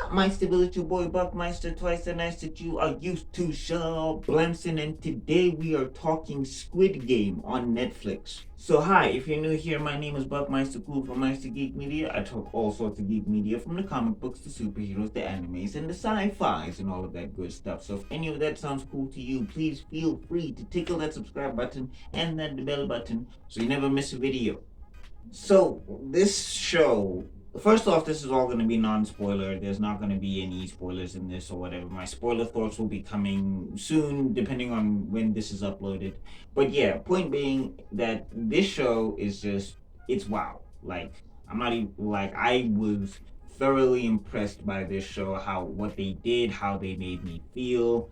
up, Meister? It's your boy Buckmeister, twice the nice that you are used to, Shaw Blamson, and today we are talking Squid Game on Netflix. So hi, if you're new here, my name is Buckmeister Cool from Meister Geek Media. I talk all sorts of geek media, from the comic books, the superheroes, the animes, and the sci-fis, and all of that good stuff. So if any of that sounds cool to you, please feel free to tickle that subscribe button and that bell button so you never miss a video. So this show, first off, this is all going to be non-spoiler. There's not going to be any spoilers in this or whatever. My spoiler thoughts will be coming soon, depending on when this is uploaded. But yeah, point being that this show is just, it's wow. Like, I'm not even, like, I was thoroughly impressed by this show, how, what they did, how they made me feel.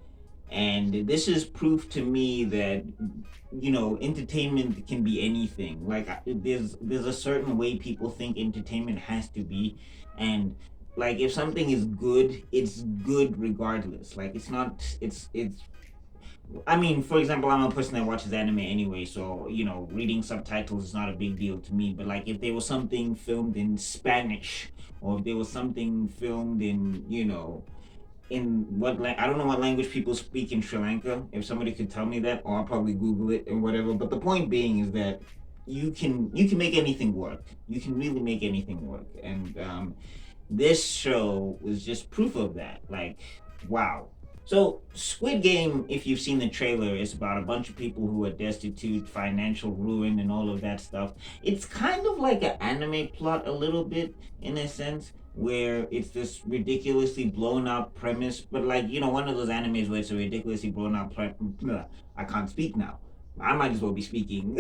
And this is proof to me that, you know, entertainment can be anything. Like, there's a certain way people think entertainment has to be, and like, if something is good, it's good regardless. Like, it's not, it's I mean, for example, I'm a person that watches anime anyway, so you know, reading subtitles is not a big deal to me. But like, if there was something filmed in Spanish, or if there was something filmed in, you know, in I don't know what language people speak in Sri Lanka. If somebody could tell me that, or I'll probably Google it and whatever. But the point being is that you can make anything work. You can really make anything work, and this show was just proof of that. Like, wow. So, Squid Game, if you've seen the trailer, is about a bunch of people who are destitute, financial ruin, and all of that stuff. It's kind of like an anime plot, a little bit, in a sense, where it's this ridiculously blown out premise, but like, you know, one of those animes where it's a ridiculously blown out I can't speak now. I might as well be speaking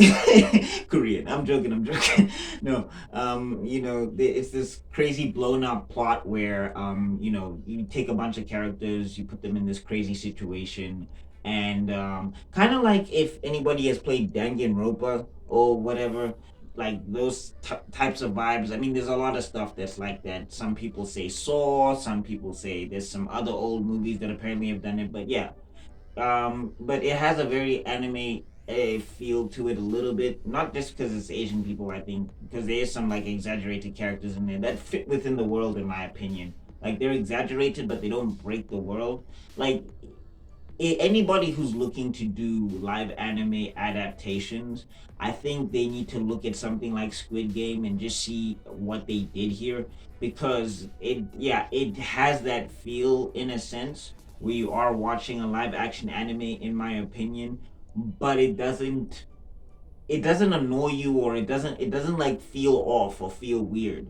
Korean. I'm joking. I'm joking. No, you know, it's this crazy blown up plot where, you know, you take a bunch of characters, you put them in this crazy situation, and kind of like if anybody has played Danganronpa or whatever, like those types of vibes. I mean, there's a lot of stuff that's like that. Some people say Saw, some people say there's some other old movies that apparently have done it, but yeah, but it has a very anime feel to it a little bit. Not just because it's Asian people, I think, because there is some like exaggerated characters in there that fit within the world, in my opinion. Like, they're exaggerated, but they don't break the world. Like, anybody who's looking to do live anime adaptations, I think they need to look at something like Squid Game and just see what they did here, because it has that feel, in a sense, where you are watching a live action anime, in my opinion, but it doesn't annoy you, or it doesn't like feel off or feel weird.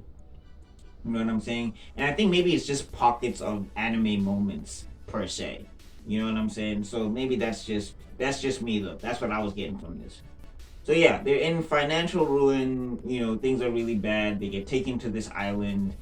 You know what I'm saying? And I think maybe it's just pockets of anime moments per se. You know what I'm saying? So maybe that's just me though. That's what I was getting from this. So yeah, they're in financial ruin. You know, things are really bad. They get taken to this island,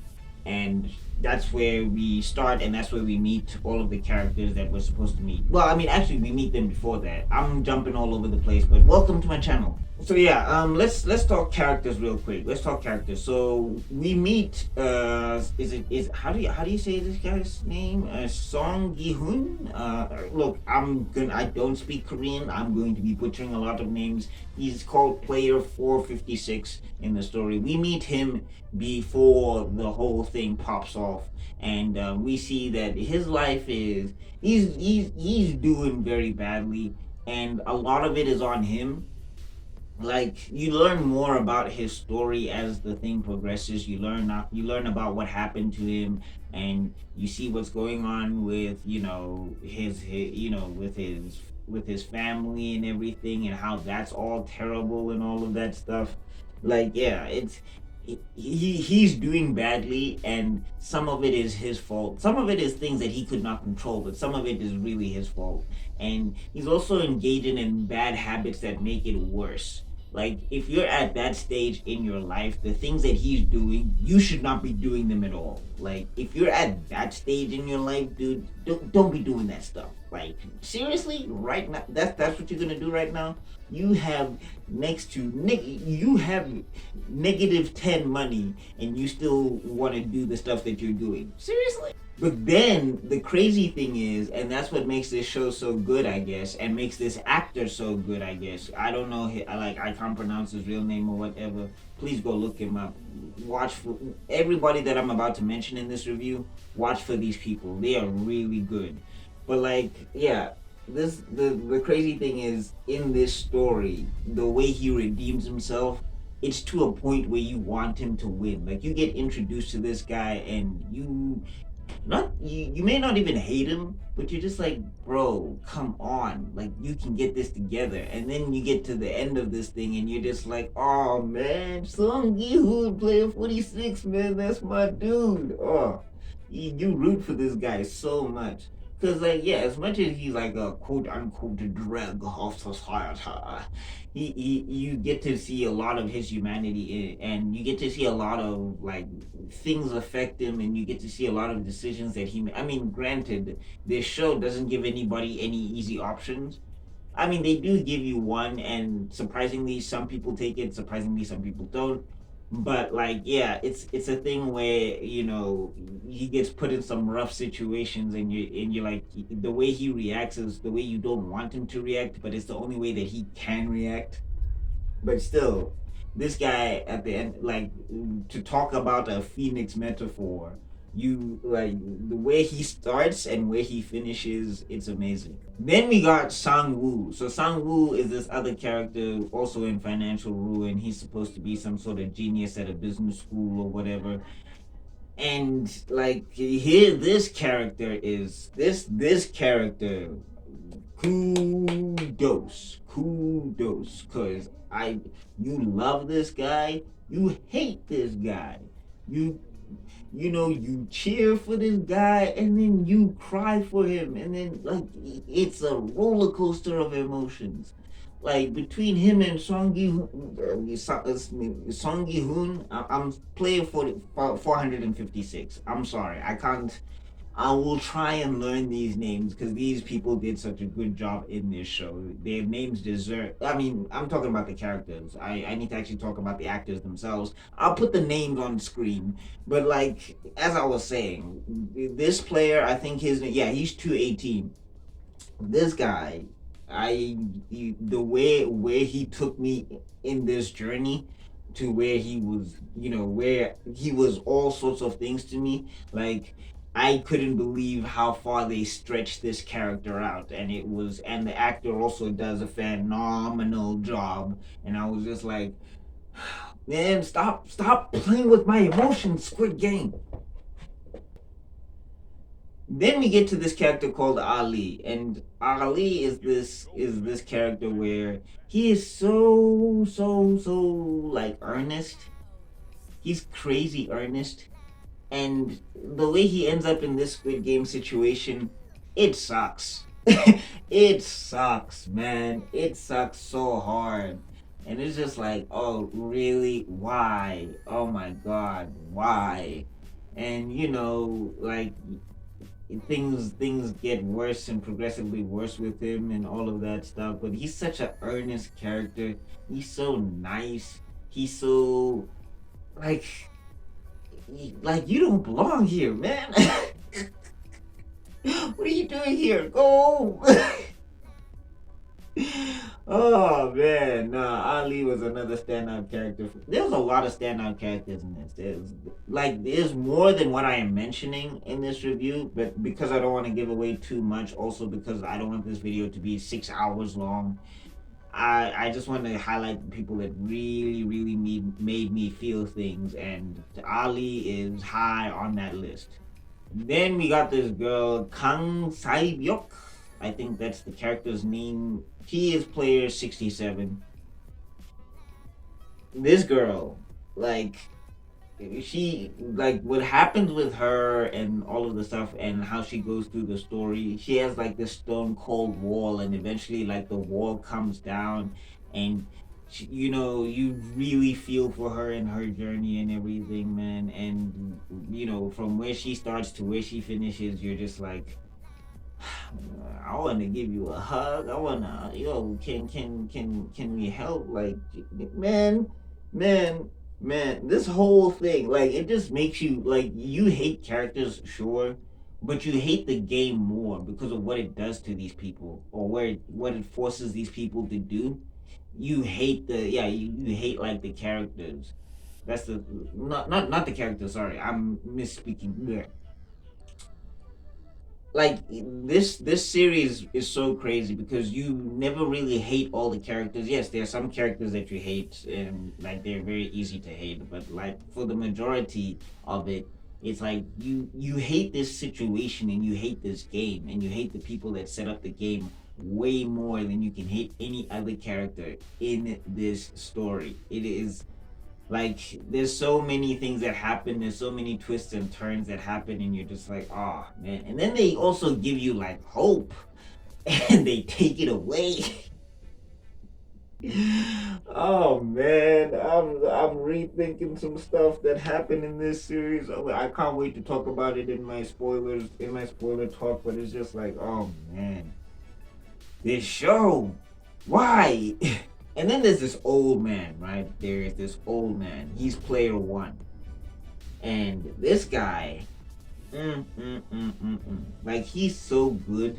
and that's where we start, and that's where we meet all of the characters that we're supposed to meet. Well, I mean, actually, we meet them before that. I'm jumping all over the place, but welcome to my channel. So yeah, let's talk characters real quick. Let's talk characters. So we meet is how do you say this guy's name? Song Gi-hun. Look, I don't speak Korean. I'm going to be butchering a lot of names. He's called Player 456 in the story. We meet him before the whole thing pops off, and we see that his life is he's doing very badly, and a lot of it is on him. Like, you learn more about his story as the thing progresses. You learn about what happened to him, and you see what's going on with, you know, his you know, with his family and everything, and how that's all terrible and all of that stuff. Like, yeah, he's doing badly, and some of it is his fault. Some of it is things that he could not control, but some of it is really his fault. And he's also engaging in bad habits that make it worse. Like, if you're at that stage in your life, the things that he's doing, you should not be doing them at all. Like, if you're at that stage in your life, dude, don't be doing that stuff. Like, seriously, right now, that's what you're gonna do right now. You have you have -10 money, and you still want to do the stuff that you're doing. Seriously. But then the crazy thing is, and that's what makes this show so good, I guess, and makes this actor so good, I guess. I don't know, like I can't pronounce his real name or whatever. Please go look him up. Watch for everybody that I'm about to mention in this review. Watch for these people; they are really good. But like, yeah, the crazy thing is in this story, the way he redeems himself, it's to a point where you want him to win. Like you get introduced to this guy and you may not even hate him, but you're just like, bro, come on, like you can get this together. And then you get to the end of this thing, and you're just like, oh man, Sung Gi Hoon player 46, man, that's my dude. Oh, you root for this guy so much. Cause like yeah, as much as he's like a quote unquote drag of society, you get to see a lot of his humanity and you get to see a lot of like things affect him, and you get to see a lot of decisions that he I mean, granted, this show doesn't give anybody any easy options. I mean, they do give you one, and surprisingly some people take it, surprisingly some people don't. But like yeah, it's a thing where he gets put in some rough situations, and you're like, the way he reacts is the way you don't want him to react, but it's the only way that he can react. But still, this guy at the end, like, to talk about a phoenix metaphor, you like the way he starts and where he finishes, it's amazing. Then we got Sang Woo. So Sang Woo is this other character also in financial ruin. He's supposed to be some sort of genius at a business school or whatever. And like here, this character, kudos, cause you love this guy, you hate this guy, you you cheer for this guy, and then you cry for him, and then like it's a roller coaster of emotions. Like between him and Song Gi Hoon, I'm playing for 456. I'm sorry, I can't. I will try and learn these names because these people did such a good job in this show. Their names deserve. I mean, I'm talking about the characters. I need to actually talk about the actors themselves. I'll put the names on screen. But like as I was saying, this player, I think yeah, he's 218. This guy, the way where he took me in this journey to where he was, where he was all sorts of things to me. Like I couldn't believe how far they stretched this character out, and the actor also does a phenomenal job. And I was just like, man, stop playing with my emotions, Squid Game. Then we get to this character called Ali, and Ali is this character where he is so like earnest. He's crazy earnest, and the way he ends up in this Squid Game situation, it sucks. It sucks, man. It sucks so hard. And it's just like, oh, really? Why? Oh my god, why? And like things get worse and progressively worse with him and all of that stuff, but he's such an earnest character. He's so nice. He's so like like you don't belong here, man. What are you doing here? Go home. Oh man, nah, Ali was another standout character. There's a lot of standout characters in this. There's more than what I am mentioning in this review, but because I don't want to give away too much, also because I don't want this video to be 6 hours long, I just want to highlight the people that really made me feel things, and Ali is high on that list. Then we got this girl, Kang Sai Byuk. I think that's the character's name. She is player 67. This girl, like, what happens with her and all of the stuff and how she goes through the story, she has like this stone cold wall, and eventually like the wall comes down, and you really feel for her and her journey and everything, man. And from where she starts to where she finishes, you're just like, I want to give you a hug. I want to, can we help? Like, man, man, man, this whole thing, like, it just makes you, like, you hate characters, sure, but you hate the game more because of what it does to these people, or what it forces these people to do. You hate the yeah, you hate like the characters. That's the not the characters. Sorry, I'm misspeaking. Yeah, like this series is so crazy because you never really hate all the characters. Yes, there are some characters that you hate, and like they're very easy to hate, but like for the majority of it, it's like you hate this situation, and you hate this game, and you hate the people that set up the game way more than you can hate any other character in this story. It is like there's so many things that happen, there's so many twists and turns that happen, and you're just like, oh man. And then they also give you like hope and they take it away. Oh man, I'm rethinking some stuff that happened in this series. I can't wait to talk about it in my spoiler talk, but it's just like, oh man, this show, why? And then there's this old man, right? There is this old man. He's player one. And this guy, like he's so good,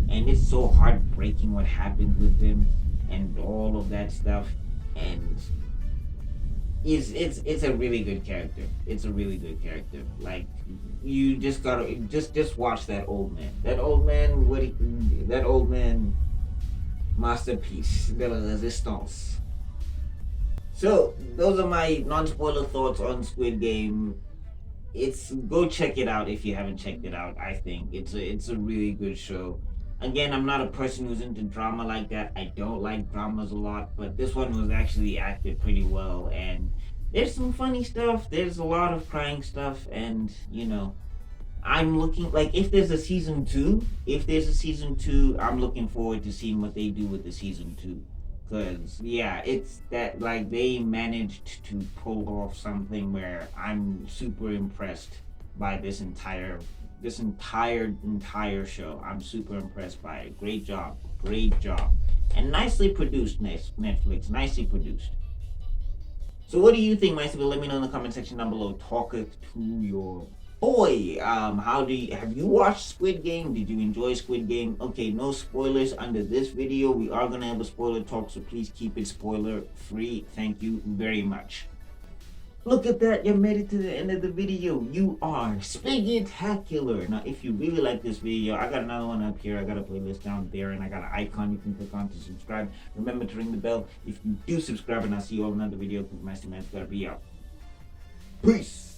and it's so heartbreaking what happened with him, and all of that stuff. And it's a really good character. It's a really good character. Like you just gotta just watch that old man. That old man, that old man, masterpiece de la resistance. So those are my non-spoiler thoughts on Squid Game. It's go check it out if you haven't checked it out. I think it's a really good show. Again, I'm not a person who's into drama like that. I don't like dramas a lot, but this one was actually acted pretty well, and there's some funny stuff. There's a lot of crying stuff, and I'm looking like if there's a season two. If there's a season two, I'm looking forward to seeing what they do with the season two. Cause yeah, it's that like they managed to pull off something where I'm super impressed by this entire show. I'm super impressed by it. Great job, and nicely produced. Netflix, nicely produced. So what do you think, my people? Let me know in the comment section down below. Talk it to your boy. Have you watched Squid Game? Did you enjoy Squid Game? Okay, no spoilers under this video. We are gonna have a spoiler talk, so please keep it spoiler free. Thank you very much. Look at that, you made it to the end of the video. You are spectacular. Now, if you really like this video, I got another one up here. I got a playlist down there, and I got an icon you can click on to subscribe. Remember to ring the bell if you do subscribe, and I'll see you all in another video because Master Man's gotta be out. Peace.